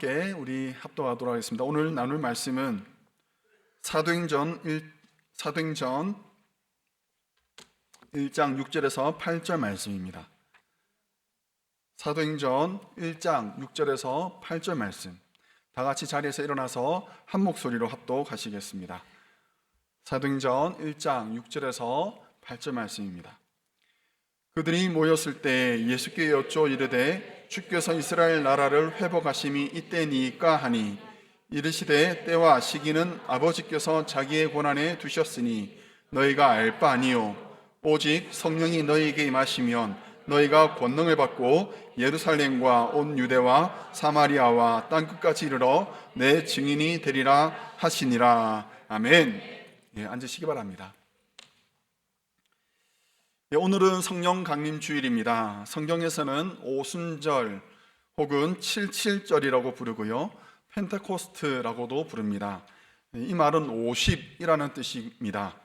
함께 우리 합독하도록 하겠습니다. 오늘 나눌 말씀은 사도행전 1장 6절에서 8절 말씀입니다. 사도행전 1장 6절에서 8절 말씀, 다 같이 자리에서 일어나서 한 목소리로 합독하시겠습니다. 사도행전 1장 6절에서 8절 말씀입니다. 그들이 모였을 때 예수께 여쭈어 이르되 주께서 이스라엘 나라를 회복하심이 이때니까 하니, 이르시되 때와 시기는 아버지께서 자기의 권한에 두셨으니 너희가 알 바 아니요 오직 성령이 너희에게 임하시면 너희가 권능을 받고 예루살렘과 온 유대와 사마리아와 땅끝까지 이르러 내 증인이 되리라 하시니라. 아멘. 앉으시기 바랍니다. 오늘은 성령 강림 주일입니다. 성경에서는 오순절 혹은 77절이라고 부르고요, 펜테코스트라고도 부릅니다. 이 말은 50이라는 뜻입니다.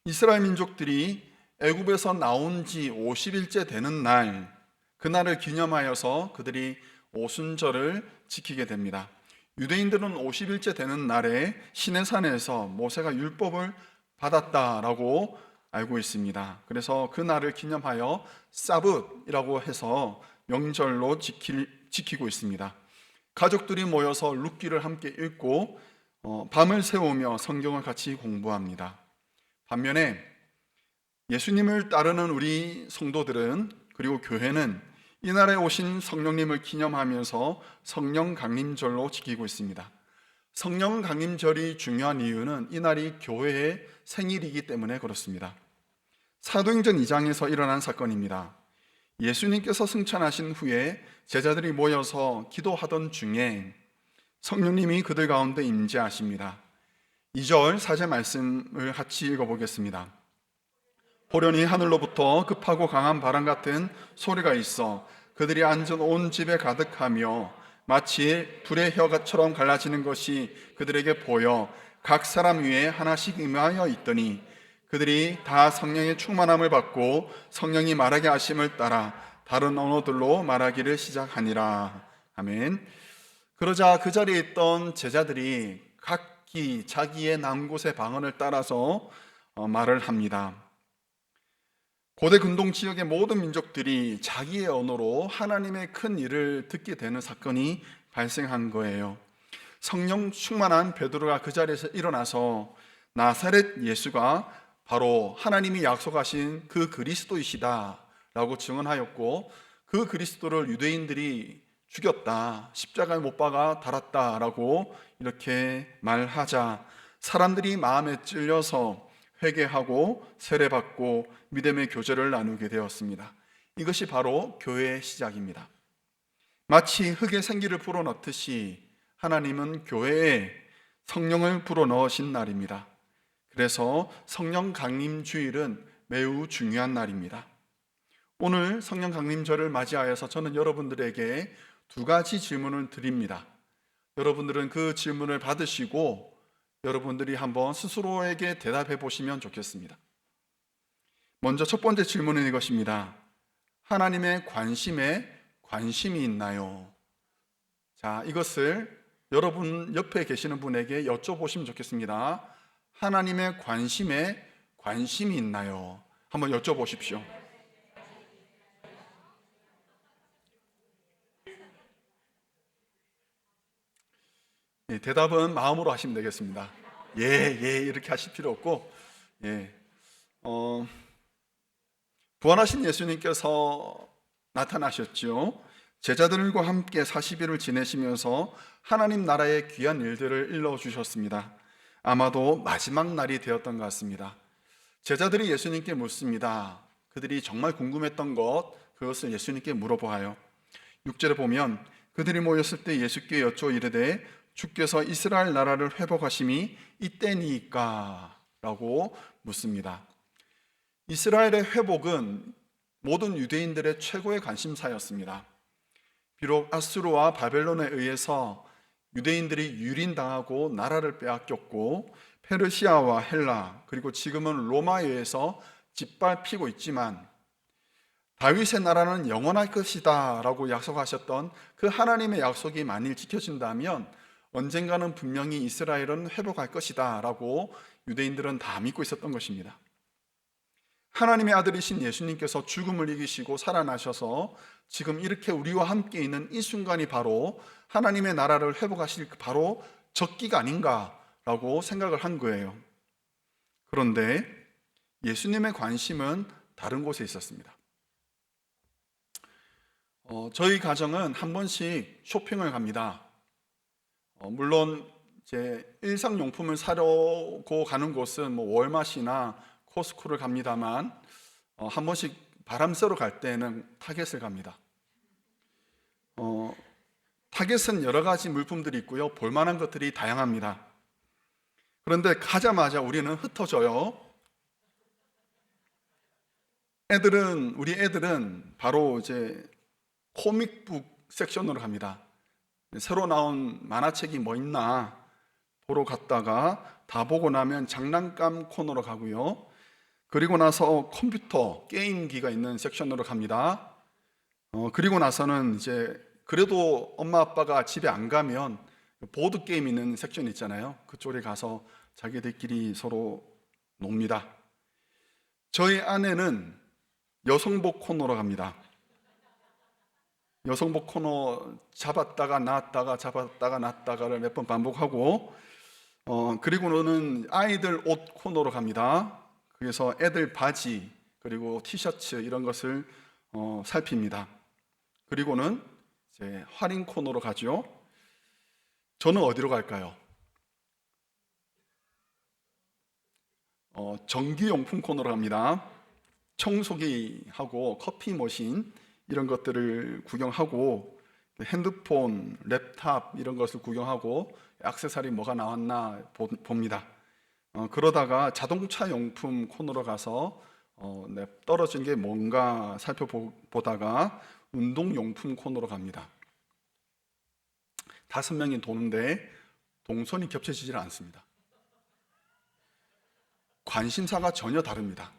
이스라엘 민족들이 애굽에서 나온 지 50일째 되는 날, 그날을 기념하여서 그들이 오순절을 지키게 됩니다. 유대인들은 50일째 되는 날에 시내산에서 모세가 율법을 받았다라고 알고 있습니다. 그래서 그 날을 기념하여 사붓이라고 해서 명절로 지키고 있습니다. 가족들이 모여서 룻기를 함께 읽고 밤을 새우며 성경을 같이 공부합니다. 반면에 예수님을 따르는 우리 성도들은, 그리고 교회는 이날에 오신 성령님을 기념하면서 성령 강림절로 지키고 있습니다. 성령 강림절이 중요한 이유는 이날이 교회의 생일이기 때문에 그렇습니다. 사도행전 2장에서 일어난 사건입니다. 예수님께서 승천하신 후에 제자들이 모여서 기도하던 중에 성령님이 그들 가운데 임재하십니다. 2절 4절 말씀을 같이 읽어보겠습니다. 호련히 하늘로부터 급하고 강한 바람 같은 소리가 있어 그들이 앉은 온 집에 가득하며 마치 불의 혀처럼 갈라지는 것이 그들에게 보여 각 사람 위에 하나씩 임하여 있더니 그들이 다 성령의 충만함을 받고 성령이 말하게 하심을 따라 다른 언어들로 말하기를 시작하니라. 아멘. 그러자 그 자리에 있던 제자들이 각기 자기의 난 곳의 방언을 따라서 말을 합니다. 고대 근동 지역의 모든 민족들이 자기의 언어로 하나님의 큰 일을 듣게 되는 사건이 발생한 거예요. 성령 충만한 베드로가 그 자리에서 일어나서 나사렛 예수가 바로 하나님이 약속하신 그 그리스도이시다 라고 증언하였고, 그 그리스도를 유대인들이 죽였다, 십자가에 못 박아 달았다 라고 이렇게 말하자 사람들이 마음에 찔려서 회개하고 세례받고 믿음의 교제를 나누게 되었습니다. 이것이 바로 교회의 시작입니다. 마치 흙에 생기를 불어넣듯이 하나님은 교회에 성령을 불어넣으신 날입니다. 그래서 성령 강림 주일은 매우 중요한 날입니다. 오늘 성령 강림절을 맞이하여서 저는 여러분들에게 두 가지 질문을 드립니다. 여러분들은 그 질문을 받으시고 여러분들이 한번 스스로에게 대답해 보시면 좋겠습니다. 먼저 첫 번째 질문은 이것입니다. 하나님의 관심에 관심이 있나요? 자, 이것을 여러분 옆에 계시는 분에게 여쭤보시면 좋겠습니다. 하나님의 관심에 관심이 있나요? 한번 여쭤보십시오. 대답은 마음으로 하시면 되겠습니다. 예, 이렇게 하실 필요 없고, 부활하신 예수님께서 나타나셨죠. 제자들과 함께 40일을 지내시면서 하나님 나라의 귀한 일들을 일러주셨습니다. 아마도 마지막 날이 되었던 것 같습니다. 제자들이 예수님께 묻습니다. 그들이 정말 궁금했던 그것을 예수님께 물어보아요. 6절에 보면 그들이 모였을 때 예수께 여쭈어 이르되 주께서 이스라엘 나라를 회복하심이 이때니까 라고 묻습니다. 이스라엘의 회복은 모든 유대인들의 최고의 관심사였습니다. 비록 아수르와 바벨론에 의해서 유대인들이 유린당하고 나라를 빼앗겼고 페르시아와 헬라 그리고 지금은 로마에 의해서 짓밟히고 있지만 다윗의 나라는 영원할 것이다 라고 약속하셨던 그 하나님의 약속이 만일 지켜진다면 언젠가는 분명히 이스라엘은 회복할 것이다 라고 유대인들은 다 믿고 있었던 것입니다. 하나님의 아들이신 예수님께서 죽음을 이기시고 살아나셔서 지금 이렇게 우리와 함께 있는 이 순간이 바로 하나님의 나라를 회복하실 바로 적기가 아닌가라고 생각을 한 거예요. 그런데 예수님의 관심은 다른 곳에 있었습니다. 저희 가정은 한 번씩 쇼핑을 갑니다. 물론 제 일상용품을 사려고 가는 곳은 월마트나 코스코를 갑니다만 한 번씩 바람 쐬러 갈 때는 타겟을 갑니다. 타겟은 여러 가지 물품들이 있고요. 볼만한 것들이 다양합니다. 그런데 가자마자 우리는 흩어져요. 우리 애들은 바로 이제 코믹북 섹션으로 갑니다. 새로 나온 만화책이 뭐 있나 보러 갔다가 다 보고 나면 장난감 코너로 가고요. 그리고 나서 컴퓨터, 게임기가 있는 섹션으로 갑니다. 그리고 나서는 이제 그래도 엄마 아빠가 집에 안 가면 보드게임 있는 섹션 있잖아요. 그쪽에 가서 자기들끼리 서로 놉니다. 저희 아내는 여성복 코너로 갑니다. 여성복 코너 잡았다가 놨다가 잡았다가 놨다가를 몇 번 반복하고 그리고는 아이들 옷 코너로 갑니다. 그래서 애들 바지 그리고 티셔츠 이런 것을 살핍니다. 그리고는 이제 할인 코너로 가죠. 저는 어디로 갈까요? 전기용품 코너로 갑니다. 청소기하고 커피 머신 이런 것들을 구경하고 핸드폰, 랩탑 이런 것을 구경하고 액세서리 뭐가 나왔나 봅니다. 그러다가 자동차 용품 코너로 가서 떨어진 게 뭔가 살펴보다가 운동용품 코너로 갑니다. 5명이 도는데 동선이 겹쳐지질 않습니다. 관심사가 전혀 다릅니다.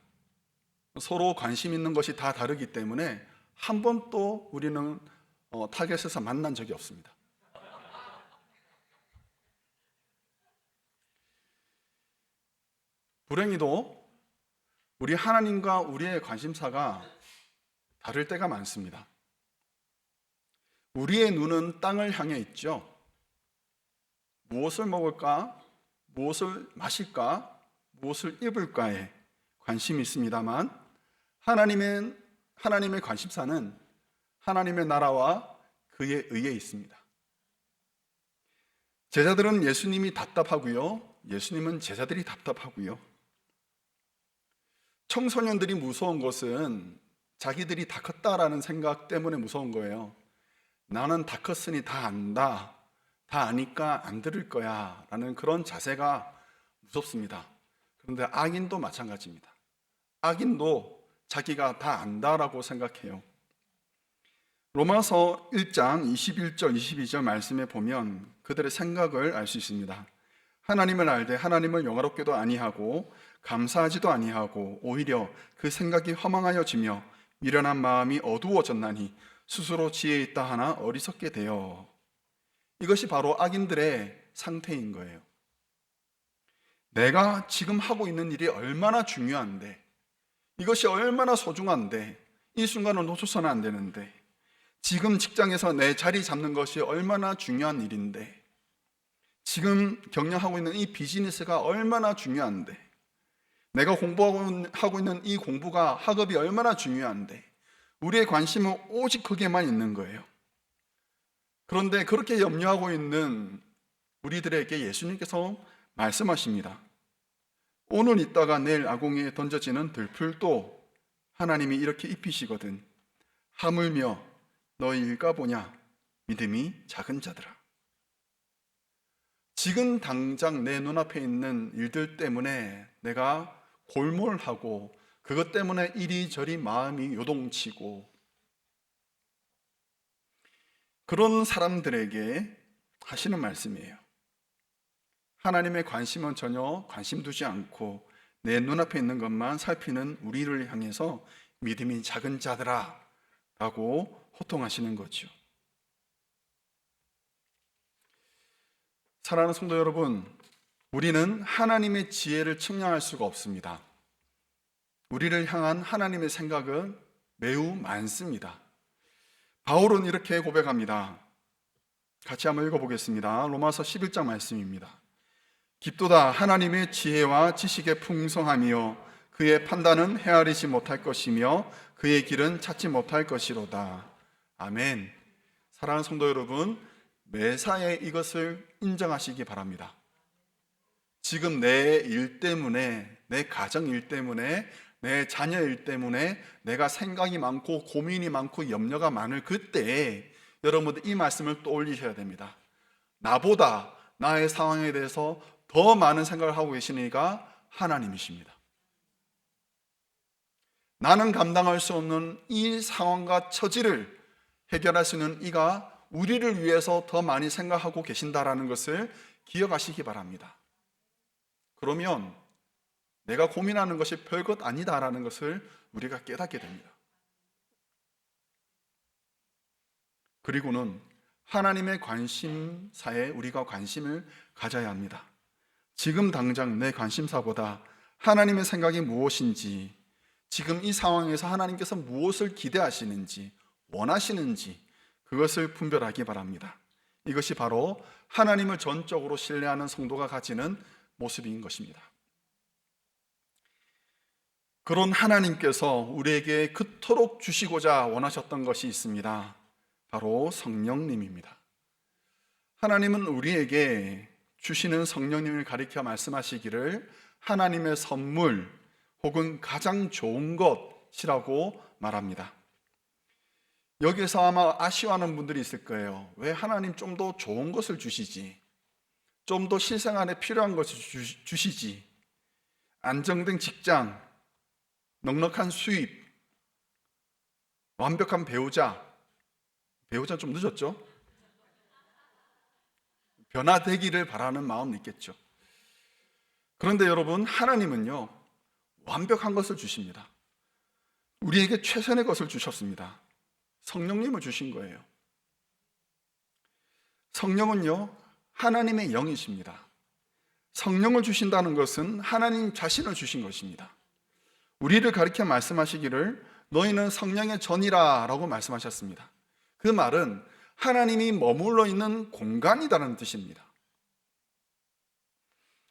서로 관심 있는 것이 다 다르기 때문에 한 번도 우리는 타겟에서 만난 적이 없습니다. 불행히도 우리 하나님과 우리의 관심사가 다를 때가 많습니다. 우리의 눈은 땅을 향해 있죠. 무엇을 먹을까? 무엇을 마실까? 무엇을 입을까에 관심이 있습니다만 하나님의 관심사는 하나님의 나라와 그의 의에 있습니다. 제자들은 예수님이 답답하고요. 예수님은 제자들이 답답하고요. 청소년들이 무서운 것은 자기들이 다 컸다라는 생각 때문에 무서운 거예요. 나는 다 컸으니 다 안다. 다 아니까 안 들을 거야. 라는 그런 자세가 무섭습니다. 그런데 악인도 마찬가지입니다. 악인도 자기가 다 안다라고 생각해요. 로마서 1장 21절 22절 말씀에 보면 그들의 생각을 알 수 있습니다. 하나님을 알되 하나님을 영화롭게도 아니하고 감사하지도 아니하고 오히려 그 생각이 허망하여지며 미련한 마음이 어두워졌나니 스스로 지혜 있다 하나 어리석게 되어. 이것이 바로 악인들의 상태인 거예요. 내가 지금 하고 있는 일이 얼마나 중요한데, 이것이 얼마나 소중한데, 이 순간을 놓쳐서는 안 되는데, 지금 직장에서 내 자리 잡는 것이 얼마나 중요한 일인데, 지금 경영하고 있는 이 비즈니스가 얼마나 중요한데, 내가 공부하고 있는 이 공부가 학업이 얼마나 중요한데, 우리의 관심은 오직 거기에만 있는 거예요. 그런데 그렇게 염려하고 있는 우리들에게 예수님께서 말씀하십니다. 오늘 있다가 내일 아궁이에 던져지는 들풀도 하나님이 이렇게 입히시거든. 하물며 너희 일까보냐 믿음이 작은 자들아. 지금 당장 내 눈앞에 있는 일들 때문에 내가 골몰하고 그것 때문에 이리저리 마음이 요동치고, 그런 사람들에게 하시는 말씀이에요. 하나님의 관심은 전혀 관심 두지 않고 내 눈앞에 있는 것만 살피는 우리를 향해서 믿음이 작은 자들아 라고 호통하시는 거죠. 사랑하는 성도 여러분, 우리는 하나님의 지혜를 측량할 수가 없습니다. 우리를 향한 하나님의 생각은 매우 많습니다. 바울은 이렇게 고백합니다. 같이 한번 읽어보겠습니다. 로마서 11장 말씀입니다. 깊도다 하나님의 지혜와 지식의 풍성함이요 그의 판단은 헤아리지 못할 것이며 그의 길은 찾지 못할 것이로다. 아멘. 사랑하는 성도 여러분, 매사에 이것을 인정하시기 바랍니다. 지금 내 일 때문에, 내 가정 일 때문에, 내 자녀 일 때문에 내가 생각이 많고 고민이 많고 염려가 많을 그때에 여러분들 이 말씀을 떠올리셔야 됩니다. 나보다 나의 상황에 대해서 더 많은 생각을 하고 계시는 이가 하나님이십니다. 나는 감당할 수 없는 이 상황과 처지를 해결할 수 있는 이가 우리를 위해서 더 많이 생각하고 계신다라는 것을 기억하시기 바랍니다. 그러면 내가 고민하는 것이 별것 아니다라는 것을 우리가 깨닫게 됩니다. 그리고는 하나님의 관심사에 우리가 관심을 가져야 합니다. 지금 당장 내 관심사보다 하나님의 생각이 무엇인지, 지금 이 상황에서 하나님께서 무엇을 기대하시는지, 원하시는지 그것을 분별하기 바랍니다. 이것이 바로 하나님을 전적으로 신뢰하는 성도가 가지는 모습인 것입니다. 그런 하나님께서 우리에게 그토록 주시고자 원하셨던 것이 있습니다. 바로 성령님입니다. 하나님은 우리에게 주시는 성령님을 가리켜 말씀하시기를 하나님의 선물 혹은 가장 좋은 것이라고 말합니다. 여기서 아마 아쉬워하는 분들이 있을 거예요. 왜 하나님 좀 더 좋은 것을 주시지? 좀 더 실생활에 필요한 것을 주시지? 안정된 직장, 넉넉한 수입, 완벽한 배우자 좀 늦었죠? 변화되기를 바라는 마음이 있겠죠. 그런데 여러분, 하나님은요 완벽한 것을 주십니다. 우리에게 최선의 것을 주셨습니다. 성령님을 주신 거예요. 성령은요 하나님의 영이십니다. 성령을 주신다는 것은 하나님 자신을 주신 것입니다. 우리를 가리켜 말씀하시기를 너희는 성령의 전이라 라고 말씀하셨습니다. 그 말은 하나님이 머물러 있는 공간이라는 뜻입니다.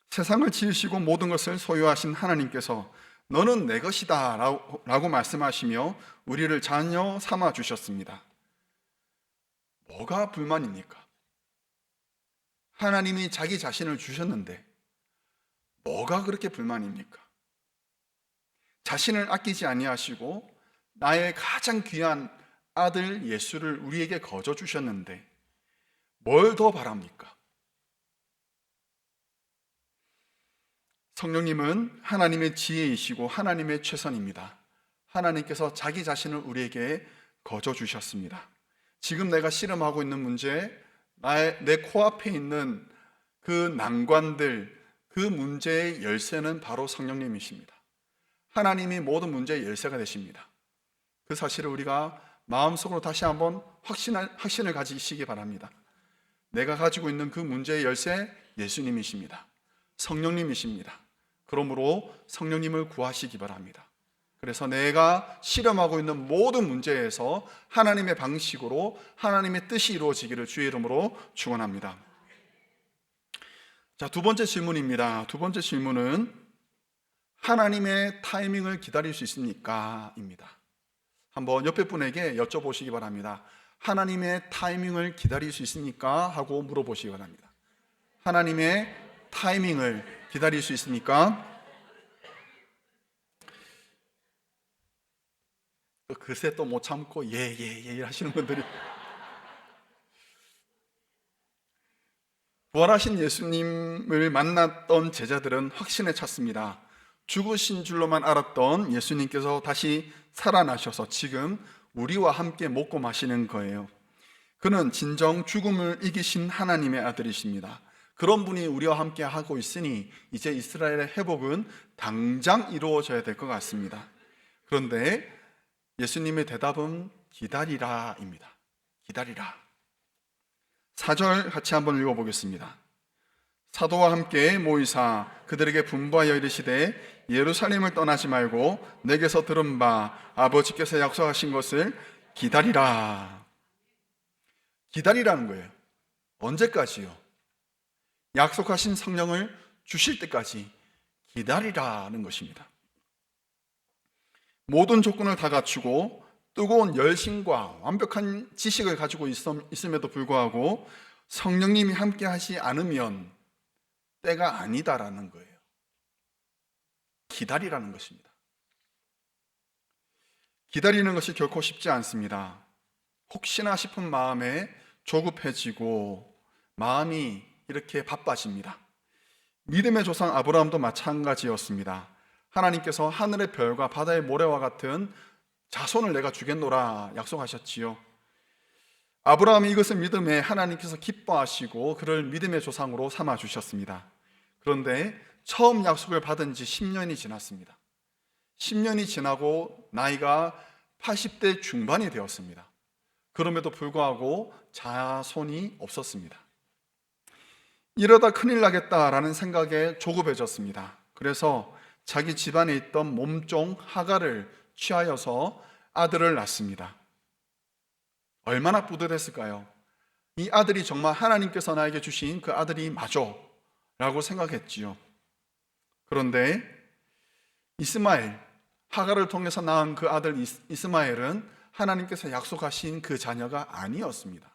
세상을 지으시고 모든 것을 소유하신 하나님께서 너는 내 것이다 라고 말씀하시며 우리를 자녀 삼아 주셨습니다. 뭐가 불만입니까? 하나님이 자기 자신을 주셨는데 뭐가 그렇게 불만입니까? 자신을 아끼지 아니하시고 나의 가장 귀한 아들 예수를 우리에게 거저 주셨는데 뭘 더 바랍니까? 성령님은 하나님의 지혜이시고 하나님의 최선입니다. 하나님께서 자기 자신을 우리에게 거저 주셨습니다. 지금 내가 씨름하고 있는 문제, 내 코앞에 있는 그 난관들, 그 문제의 열쇠는 바로 성령님이십니다. 하나님이 모든 문제의 열쇠가 되십니다. 그 사실을 우리가 마음속으로 다시 한번 확신을 가지시기 바랍니다. 내가 가지고 있는 그 문제의 열쇠, 예수님이십니다. 성령님이십니다. 그러므로 성령님을 구하시기 바랍니다. 그래서 내가 실험하고 있는 모든 문제에서 하나님의 방식으로 하나님의 뜻이 이루어지기를 주의 이름으로 축원합니다. 자, 두 번째 질문입니다. 두 번째 질문은 하나님의 타이밍을 기다릴 수 있습니까? 입니다. 한번 옆에 분에게 여쭤보시기 바랍니다. 하나님의 타이밍을 기다릴 수 있습니까? 하고 물어보시기 바랍니다. 하나님의 타이밍을 기다릴 수 있습니까? 그새 또 못 참고 예 하시는 분들이 부활하신 예수님을 만났던 제자들은 확신에 찼습니다. 죽으신 줄로만 알았던 예수님께서 다시 살아나셔서 지금 우리와 함께 먹고 마시는 거예요. 그는 진정 죽음을 이기신 하나님의 아들이십니다. 그런 분이 우리와 함께 하고 있으니 이제 이스라엘의 회복은 당장 이루어져야 될 것 같습니다. 그런데 예수님의 대답은 기다리라입니다. 기다리라. 4절 같이 한번 읽어보겠습니다. 사도와 함께 모이사 그들에게 분부하여 이르시되 예루살렘을 떠나지 말고 내게서 들은 바 아버지께서 약속하신 것을 기다리라. 기다리라는 거예요. 언제까지요? 약속하신 성령을 주실 때까지 기다리라는 것입니다. 모든 조건을 다 갖추고 뜨거운 열심과 완벽한 지식을 가지고 있음에도 불구하고 성령님이 함께 하지 않으면 때가 아니다라는 거예요. 기다리라는 것입니다. 기다리는 것이 결코 쉽지 않습니다. 혹시나 싶은 마음에 조급해지고 마음이 이렇게 바빠집니다. 믿음의 조상 아브라함도 마찬가지였습니다. 하나님께서 하늘의 별과 바다의 모래와 같은 자손을 내가 주겠노라 약속하셨지요. 아브라함이 이것을 믿음에 하나님께서 기뻐하시고 그를 믿음의 조상으로 삼아 주셨습니다. 그런데 처음 약속을 받은 지 10년이 지났습니다. 10년이 지나고 나이가 80대 중반이 되었습니다. 그럼에도 불구하고 자손이 없었습니다. 이러다 큰일 나겠다라는 생각에 조급해졌습니다. 그래서 자기 집안에 있던 몸종 하갈을 취하여서 아들을 낳습니다. 얼마나 뿌듯했을까요? 이 아들이 정말 하나님께서 나에게 주신 그 아들이 맞아 라고 생각했지요. 그런데 이스마엘, 하갈을 통해서 낳은 그 아들 이스마엘은 하나님께서 약속하신 그 자녀가 아니었습니다.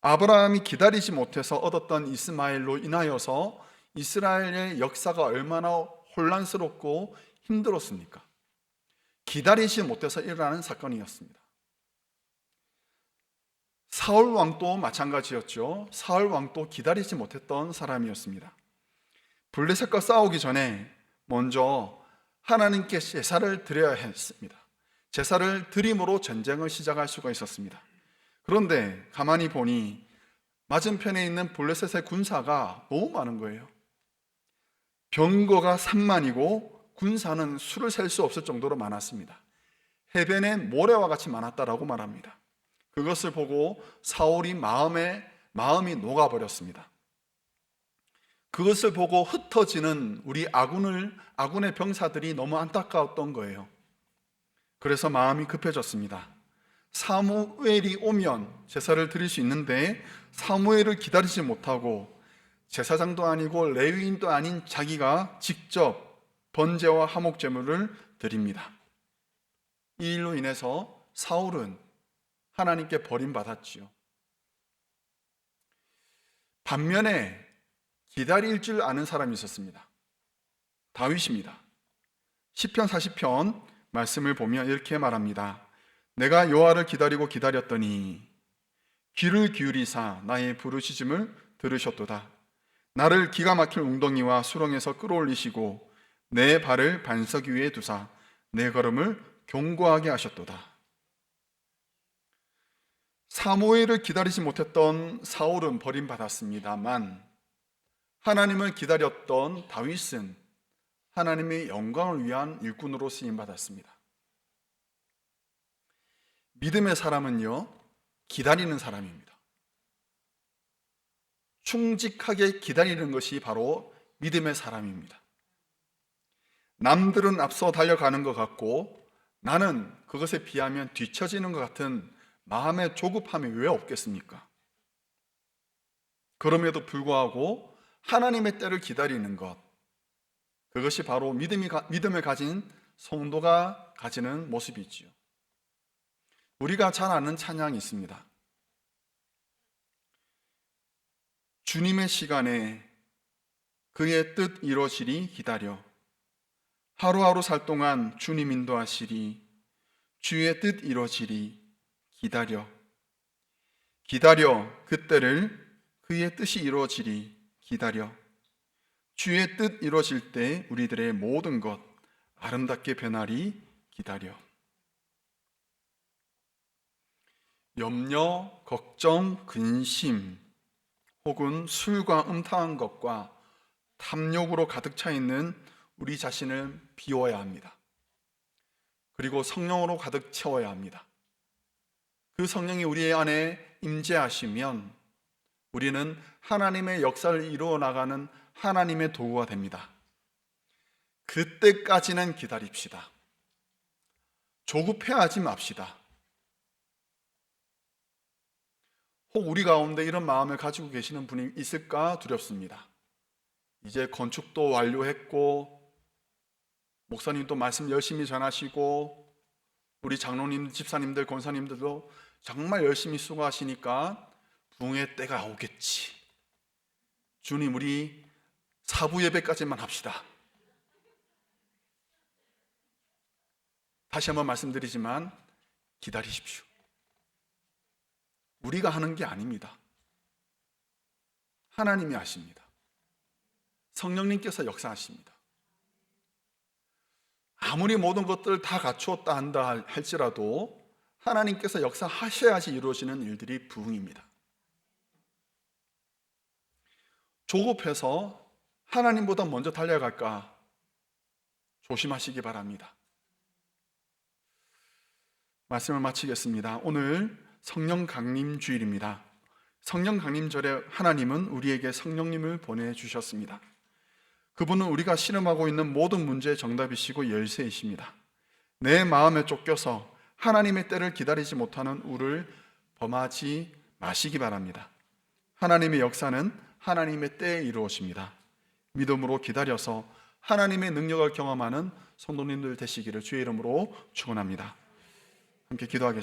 아브라함이 기다리지 못해서 얻었던 이스마엘로 인하여서 이스라엘의 역사가 얼마나 혼란스럽고 힘들었습니까? 기다리지 못해서 일어나는 사건이었습니다. 사울 왕도 마찬가지였죠. 사울 왕도 기다리지 못했던 사람이었습니다. 블레셋과 싸우기 전에 먼저 하나님께 제사를 드려야 했습니다. 제사를 드림으로 전쟁을 시작할 수가 있었습니다. 그런데 가만히 보니 맞은편에 있는 블레셋의 군사가 너무 많은 거예요. 병거가 3만이고 군사는 수를 셀 수 없을 정도로 많았습니다. 해변에 모래와 같이 많았다라고 말합니다. 그것을 보고 사울이 마음이 녹아버렸습니다. 그것을 보고 흩어지는 우리 아군의 병사들이 너무 안타까웠던 거예요. 그래서 마음이 급해졌습니다. 사무엘이 오면 제사를 드릴 수 있는데 사무엘을 기다리지 못하고 제사장도 아니고 레위인도 아닌 자기가 직접 번제와 화목 제물을 드립니다. 이 일로 인해서 사울은 하나님께 버림받았지요. 반면에 기다릴 줄 아는 사람이 있었습니다. 다윗입니다. 시편 40편 말씀을 보면 이렇게 말합니다. 내가 여호와를 기다리고 기다렸더니 귀를 기울이사 나의 부르짖음을 들으셨도다. 나를 기가 막힐 웅덩이와 수렁에서 끌어올리시고 내 발을 반석 위에 두사 내 걸음을 견고하게 하셨도다. 사무엘을 기다리지 못했던 사울은 버림받았습니다만 하나님을 기다렸던 다윗은 하나님의 영광을 위한 일꾼으로 쓰임받았습니다. 믿음의 사람은요, 기다리는 사람입니다. 충직하게 기다리는 것이 바로 믿음의 사람입니다. 남들은 앞서 달려가는 것 같고 나는 그것에 비하면 뒤처지는 것 같은 마음의 조급함이 왜 없겠습니까? 그럼에도 불구하고 하나님의 때를 기다리는 것, 그것이 바로 믿음을 가진 성도가 가지는 모습이지요. 우리가 잘 아는 찬양이 있습니다. 주님의 시간에 그의 뜻 이루어지리 기다려 하루하루 살 동안 주님 인도하시리 주의 뜻 이루어지리 기다려 그때를 그의 뜻이 이루어지리 기다려 주의 뜻 이루어질 때 우리들의 모든 것 아름답게 변하리 기다려. 염려, 걱정, 근심 혹은 술과 음탕한 것과 탐욕으로 가득 차 있는 우리 자신을 비워야 합니다. 그리고 성령으로 가득 채워야 합니다. 그 성령이 우리 안에 임재하시면 우리는 하나님의 역사를 이루어 나가는 하나님의 도구가 됩니다. 그때까지는 기다립시다. 조급해하지 맙시다. 혹 우리 가운데 이런 마음을 가지고 계시는 분이 있을까 두렵습니다. 이제 건축도 완료했고 목사님도 말씀 열심히 전하시고 우리 장로님, 집사님들, 권사님들도 정말 열심히 수고하시니까 부흥의 때가 오겠지. 주님, 우리 사부 예배까지만 합시다. 다시 한번 말씀드리지만 기다리십시오. 우리가 하는 게 아닙니다. 하나님이 하십니다. 성령님께서 역사하십니다. 아무리 모든 것들 다 갖추었다 한다 할지라도 하나님께서 역사하셔야지 이루어지는 일들이 부흥입니다. 조급해서 하나님보다 먼저 달려갈까 조심하시기 바랍니다. 말씀을 마치겠습니다. 오늘 성령 강림 주일입니다. 성령 강림절에 하나님은 우리에게 성령님을 보내주셨습니다. 그분은 우리가 씨름하고 있는 모든 문제의 정답이시고 열쇠이십니다. 내 마음에 쫓겨서 하나님의 때를 기다리지 못하는 우를 범하지 마시기 바랍니다. 하나님의 역사는 하나님의 때에 이루어집니다. 믿음으로 기다려서 하나님의 능력을 경험하는 성도님들 되시기를 주의 이름으로 축원합니다. 함께 기도하겠습니다.